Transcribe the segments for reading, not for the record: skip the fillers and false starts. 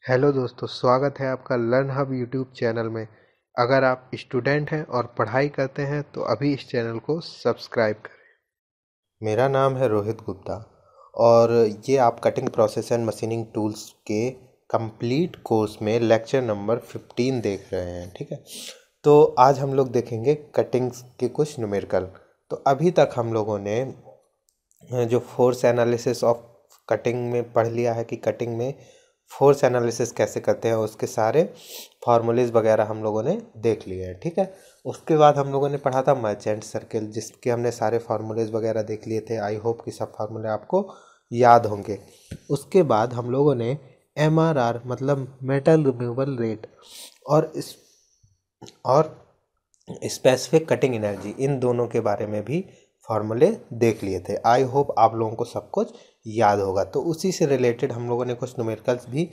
Hello दोस्तों, स्वागत है आपका लर्न हब यूट्यूब चैनल में। अगर आप स्टूडेंट हैं और पढ़ाई करते हैं तो अभी इस चैनल को सब्सक्राइब करें। मेरा नाम है रोहित गुप्ता और ये आप cutting process and machining tools के कंप्लीट कोर्स में लेक्चर नंबर 15 देख रहे हैं। ठीक है, तो आज हम लोग देखेंगे कटिंग के कुछ न्यूमेरिकल। तो अभी तक हम लोगों ने जो फोर्स एनालिसिस ऑफ कटिंग में पढ़ लिया है कि कटिंग में फोर्स एनालिसिस कैसे करते हैं, उसके सारे फार्मूलेज वगैरह हम लोगों ने देख लिए हैं। ठीक है, उसके बाद हम लोगों ने पढ़ा था मर्चेंट सर्किल, जिसके हमने सारे फार्मूलेज वगैरह देख लिए थे। आई होप कि सब फार्मूले आपको याद होंगे। उसके बाद हम लोगों ने MRR मतलब मेटल रिमूवल रेट और स्पेसिफिक कटिंग एनर्जी, इन दोनों के बारे में भी फार्मूले देख लिए थे। आई होप आप लोगों को सब कुछ याद होगा। तो उसी से रिलेटेड हम लोगों ने कुछ न्यूमेरिकल्स भी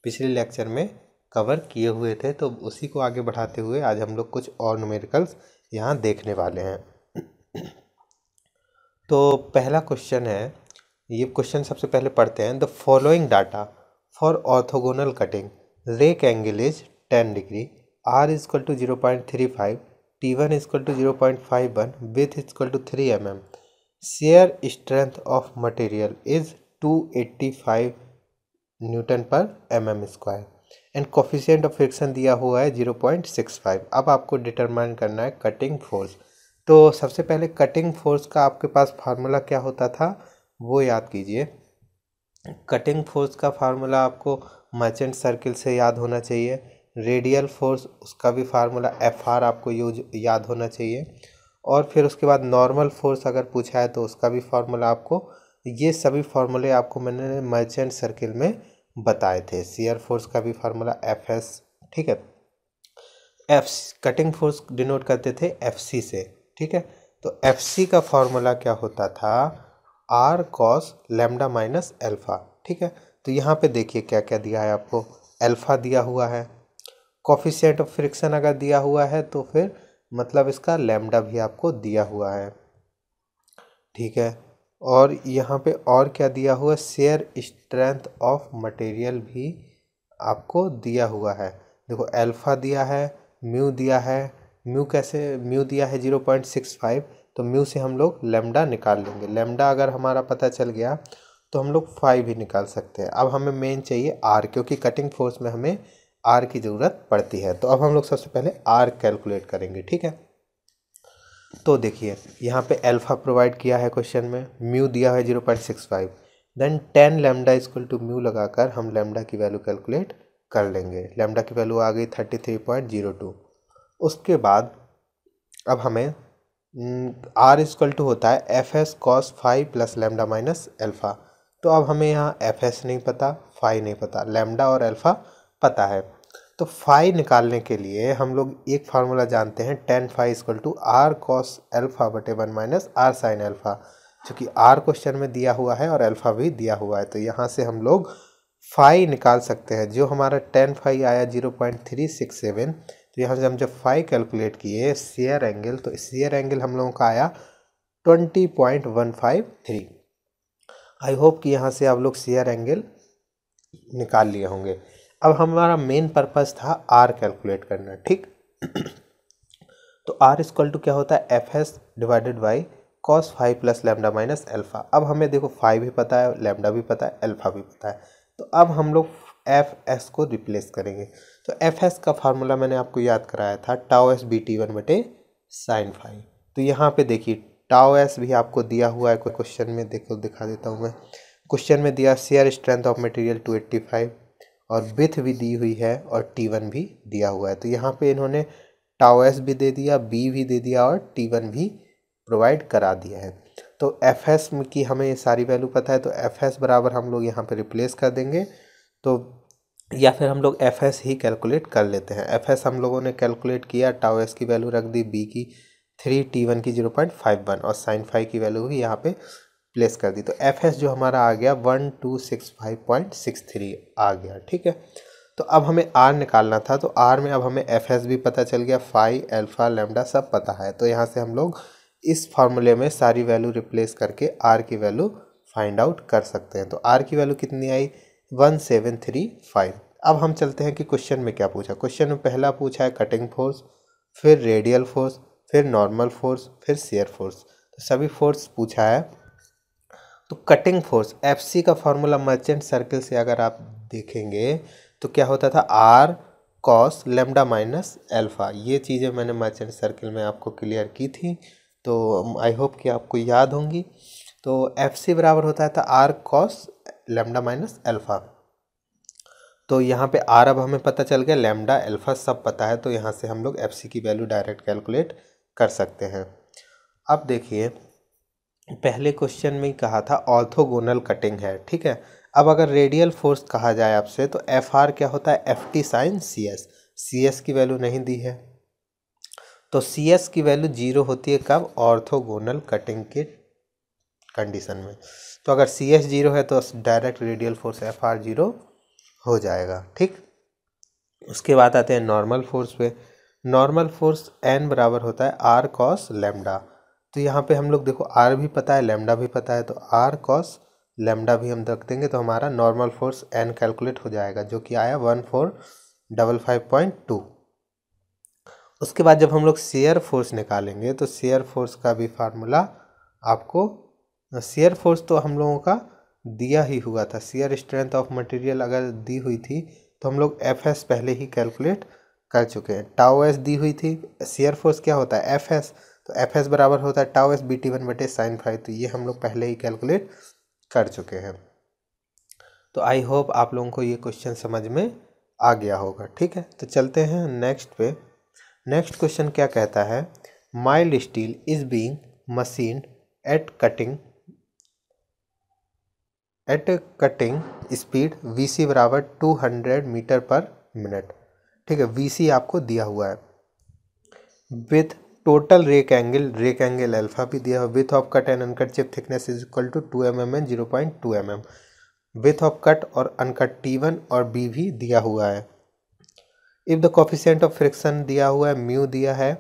पिछले लेक्चर में कवर किए हुए थे, तो उसी को आगे बढ़ाते हुए आज हम लोग कुछ और न्यूमेरिकल्स यहाँ देखने वाले हैं। तो पहला क्वेश्चन है, ये क्वेश्चन सबसे पहले पढ़ते हैं। The following data for orthogonal cutting, rake angle is 10 degree, R is equal to 0.35, T1 is equal to 0.51, width is equal to 3 mm. Shear strength of material is 285 Newton पर mm square and coefficient of friction दिया हुआ है 0.65। अब आपको determine करना है cutting force. तो सबसे पहले कटिंग फोर्स का आपके पास फार्मूला क्या होता था वो याद कीजिए। कटिंग फोर्स का फार्मूला आपको मर्चेंट सर्किल से याद होना चाहिए। रेडियल फोर्स, उसका भी फार्मूला FR आपको याद होना चाहिए। और फिर उसके बाद नॉर्मल फोर्स अगर पूछा है तो उसका भी फार्मूला आपको, ये सभी फार्मूले आपको मैंने मर्चेंट सर्किल में बताए थे। शियर फोर्स का भी फार्मूला FS। ठीक है, एफ कटिंग फोर्स डिनोट करते थे FC से। ठीक है, तो FC का फार्मूला क्या होता था, R cos lambda minus alpha. ठीक है, तो यहाँ पे देखिए क्या क्या दिया है आपको। एल्फा दिया हुआ है, कोफिशिएंट ऑफ फ्रिक्शन अगर दिया हुआ है तो फिर मतलब इसका लैम्डा भी आपको दिया हुआ है। ठीक है, और यहाँ पे और क्या दिया हुआ, शेयर स्ट्रेंथ ऑफ मटेरियल भी आपको दिया हुआ है। देखो एल्फा दिया है, म्यू दिया है। म्यू दिया है 0.65, तो म्यू से हम लोग लैम्डा निकाल लेंगे। लैम्डा अगर हमारा पता चल गया तो हम लोग 5 भी निकाल सकते हैं। अब हमें मेन चाहिए R, क्योंकि कटिंग फोर्स में हमें R की ज़रूरत पड़ती है। तो अब हम लोग सबसे पहले R कैलकुलेट करेंगे। ठीक है, तो देखिए यहाँ पे अल्फा प्रोवाइड किया है क्वेश्चन में, म्यू दिया है 0.65, then 10 lambda equal to mu लगाकर हम लैम्डा की वैल्यू कैलकुलेट कर लेंगे। लैम्डा की वैल्यू आ गई 33.02। उसके बाद अब हमें R इक्वल टू होता है FS cos 5 plus lambda minus alpha. तो अब हमें यहाँ FS नहीं पता, फाई नहीं पता, लैम्डा और एल्फा पता है। तो फाई निकालने के लिए हम लोग एक फार्मूला जानते हैं, tan phi equal to R cos alpha बटे 1 माइनस R साइन एल्फा। चूँकि R क्वेश्चन में दिया हुआ है और एल्फा भी दिया हुआ है, तो यहाँ से हम लोग फाई निकाल सकते हैं। जो हमारा टेन फाई आया 0.367, तो यहाँ से हम जब फाई कैलकुलेट किए शेयर एंगल, तो शेयर एंगल हम लोगों का आया 20.153। आई होप कि यहाँ से आप लोग शेयर एंगल निकाल लिए होंगे। अब हमारा मेन पर्पस था R कैलकुलेट करना। ठीक, तो R इक्वल टू क्या होता है, FS divided by cos 5 plus lambda minus alpha. अब हमें देखो 5 भी पता है, लैम्डा भी पता है, एल्फा भी पता है। तो अब हम लोग FS को रिप्लेस करेंगे। तो FS का फार्मूला मैंने आपको याद कराया था, टाउ एस BT1 बटे साइन 5। तो यहाँ पे देखिए टाउ एस भी आपको दिया हुआ है क्वेश्चन में, देखो दिखा देता हूँ मैं। क्वेश्चन में दिया शेयर स्ट्रेंथ ऑफ मटेरियल 285 और विथ भी दी हुई है और T1 भी दिया हुआ है। तो यहाँ पे इन्होंने टाउ एस भी दे दिया, B भी दे दिया और T1 भी प्रोवाइड करा दिया है। तो FS की हमें ये सारी वैल्यू पता है, तो FS बराबर हम लोग यहाँ पे रिप्लेस कर देंगे। तो या फिर हम लोग FS ही कैलकुलेट कर लेते हैं। FS हम लोगों ने कैलकुलेट किया, टाउ एस की वैल्यू रख दी, B की 3, T1 की 0.51 और साइन 5 की वैल्यू भी यहाँ पे प्लेस कर दी। तो FS जो हमारा आ गया 1265.63 आ गया। ठीक है, तो अब हमें R निकालना था। तो R में अब हमें FS भी पता चल गया, फाई एल्फा लैम्डा सब पता है। तो यहाँ से हम लोग इस फार्मूले में सारी वैल्यू रिप्लेस करके R की वैल्यू फाइंड आउट कर सकते हैं। तो R की वैल्यू कितनी आई, 1735। अब हम चलते हैं कि क्वेश्चन में क्या पूछा। क्वेश्चन में पहला पूछा है कटिंग फोर्स, फिर रेडियल फोर्स, फिर नॉर्मल फोर्स, फिर शियर फोर्स। तो सभी फोर्स पूछा है। तो कटिंग फोर्स एफसी का फॉर्मूला मर्चेंट सर्किल से अगर आप देखेंगे तो क्या होता था, R cos lambda minus alpha. ये चीज़ें मैंने मर्चेंट सर्किल में आपको क्लियर की थी, तो आई होप कि आपको याद होंगी। तो एफसी बराबर होता था R cos lambda minus alpha. तो यहाँ पे आर अब हमें पता चल गया, लेमडा एल्फा सब पता है, तो यहाँ से हम लोग एफसी की वैल्यू डायरेक्ट कैलकुलेट कर सकते हैं। अब देखिए पहले क्वेश्चन में ही कहा था ऑर्थोगोनल कटिंग है, ठीक है। अब अगर रेडियल फोर्स कहा जाए आपसे तो एफ आर क्या होता है, F T sine C S. C S की वैल्यू नहीं दी है, तो सी एस की वैल्यू 0 होती है कब, ऑर्थोगोनल कटिंग के कंडीशन में। तो अगर सी एस 0 है तो direct radial force F R 0 हो जाएगा, ठीक। उसके बाद आते हैं नॉर्मल फोर्स पे। नॉर्मल फोर्स एन बराबर होता है आर कॉस लेमडा। तो यहाँ पे हम लोग देखो आर भी पता है, लेमडा भी पता है, तो आर कॉस लेमडा भी हम रख देंगे तो हमारा नॉर्मल फोर्स एन कैलकुलेट हो जाएगा, जो कि आया 1455.2। उसके बाद जब हम लोग शेयर फोर्स निकालेंगे तो शेयर फोर्स का भी फार्मूला आपको, शेयर फोर्स तो हम लोगों का दिया ही हुआ था। शेयर स्ट्रेंथ ऑफ मटेरियल अगर दी हुई थी तो हम लोग एफ एस पहले ही कैलकुलेट कर चुके हैं। टाउ एस दी हुई थी, शेयर फोर्स क्या होता है एफ एस, तो एफ एस बराबर होता है tau S B T 1/sin5। तो ये हम लोग पहले ही कैलकुलेट कर चुके हैं। तो आई होप आप लोगों को ये क्वेश्चन समझ में आ गया होगा, ठीक है। तो चलते हैं नेक्स्ट पे। नेक्स्ट क्वेश्चन क्या कहता है, mild steel is being machined at cutting speed VC बराबर 200 मीटर पर मिनट, ठीक है। वीसी आपको दिया हुआ है with total rake angle alpha भी दिया हुआ, width of cut and uncut chip thickness is equal to 2 mm and 0.2 mm। Width of cut और अनकट T1 और B भी दिया हुआ है। If the coefficient of friction दिया हुआ है, म्यू दिया है,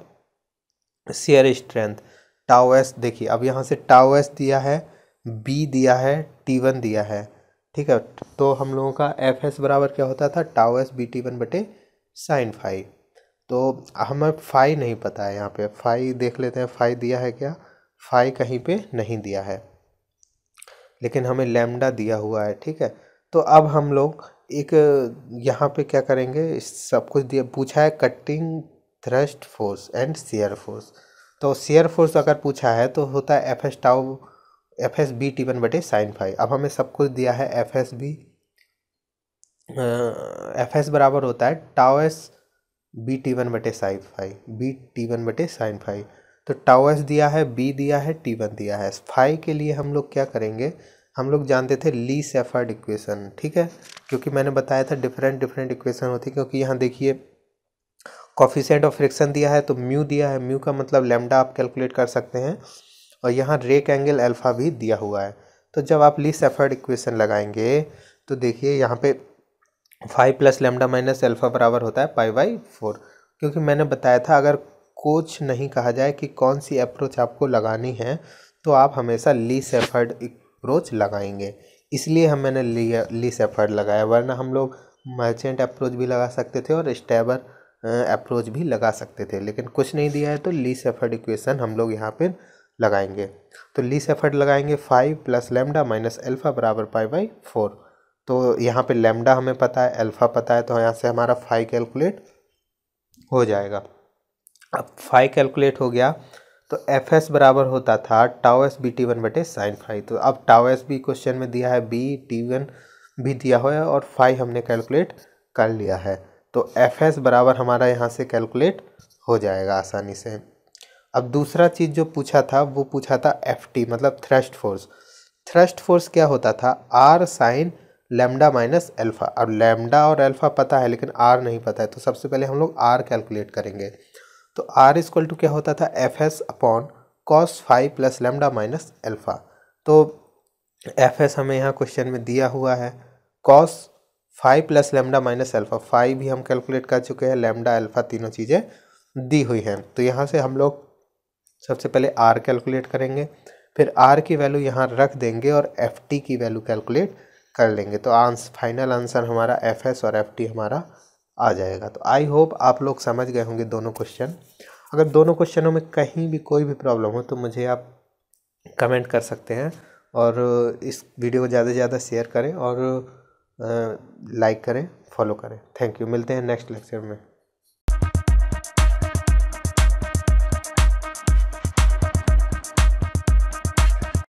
शेयर स्ट्रेंथ टाउ एस, देखिए अब यहाँ से टाउ एस दिया है, बी दिया है, T1 दिया है, ठीक है। तो हम लोगों का एफ एस बराबर क्या होता था, टाउ एस बी T1/sin5। तो हमें फाई नहीं पता है, यहाँ पे फाई देख लेते हैं, फाई दिया है क्या, फाई कहीं पे नहीं दिया है, लेकिन हमें लैम्डा दिया हुआ है, ठीक है। तो अब हम लोग एक यहाँ पे क्या करेंगे, सब कुछ दिया पूछा है cutting thrust force and shear force. तो शेयर फोर्स अगर पूछा है तो होता है एफ एस बी T1/sin5। अब हमें सब कुछ दिया है, एफ एस बराबर होता है टाउ एस बी T1/sin5। तो टाउ एस दिया है, बी दिया है, T1 दिया है। फाई के लिए हम लोग क्या करेंगे, हम लोग जानते थे ली सेफर्ड इक्वेशन, ठीक है, क्योंकि मैंने बताया था डिफरेंट इक्वेशन होती है। क्योंकि यहाँ देखिए कोफिशिएंट ऑफ फ्रिक्शन दिया है तो म्यू दिया है, म्यू का मतलब लैम्डा आप कैलकुलेट कर सकते हैं, और यहाँ रेक एंगल अल्फा भी दिया हुआ है। तो जब आप ली सेफर्ड इक्वेशन लगाएंगे तो देखिए यहाँ पे 5 + लैम्डा माइनस एल्फा बराबर होता है π/4। क्योंकि मैंने बताया था अगर कुछ नहीं कहा जाए कि कौन सी अप्रोच आपको लगानी है तो आप हमेशा ली सेफर्ड अप्रोच लगाएंगे, इसलिए मैंने ली सेफर्ड लगाया, वरना हम लोग मर्चेंट अप्रोच भी लगा सकते थे और स्टेबर अप्रोच भी लगा सकते थे, लेकिन कुछ नहीं दिया है तो ली सेफर्ड इक्वेशन हम लोग यहाँ पे लगाएंगे। तो ली सेफर्ड लगाएंगे 5 + लैम्डा माइनस एल्फा बराबर π/4। तो यहाँ पे लैम्डा हमें पता है, अल्फा पता है, तो यहाँ से हमारा फाई कैलकुलेट हो जाएगा। अब फाई कैलकुलेट हो गया तो एफ एस बराबर होता था टाउ एस बी T1/sin5। तो अब टाउ एस भी क्वेश्चन में दिया है, बी T1 भी दिया हुआ है, और फाई हमने कैलकुलेट कर लिया है। तो एफ एस बराबर हमारा यहाँ से कैलकुलेट हो जाएगा आसानी से। अब दूसरा चीज़ जो पूछा था वो पूछा था एफ टी मतलब थ्रस्ट फोर्स। थ्रस्ट फोर्स क्या होता था, R sine lambda minus alpha. अब लैम्डा और एल्फा पता है लेकिन आर नहीं पता है, तो सबसे पहले हम लोग आर कैलकुलेट करेंगे। तो आर इक्वल टू क्या होता था, F S upon cos 5 + lambda minus alpha. तो एफ एस हमें यहाँ क्वेश्चन में दिया हुआ है, कॉस 5 + लैम्डा माइनस एल्फा, 5 भी हम कैलकुलेट कर चुके हैं, लैम्डा एल्फा तीनों चीज़ें दी हुई हैं। तो यहाँ से हम लोग सबसे पहले आर कैलकुलेट करेंगे, फिर आर की वैल्यू यहाँ रख देंगे और एफ टी की वैल्यू कैलकुलेट कर लेंगे तो फाइनल आंसर हमारा FS और FT हमारा आ जाएगा। तो आई होप आप लोग समझ गए होंगे दोनों क्वेश्चन। अगर दोनों क्वेश्चनों में कहीं भी कोई भी प्रॉब्लम हो तो मुझे आप कमेंट कर सकते हैं, और इस वीडियो को ज़्यादा से ज़्यादा शेयर करें और लाइक करें, फॉलो करें। थैंक यू, मिलते हैं नेक्स्ट लेक्चर में।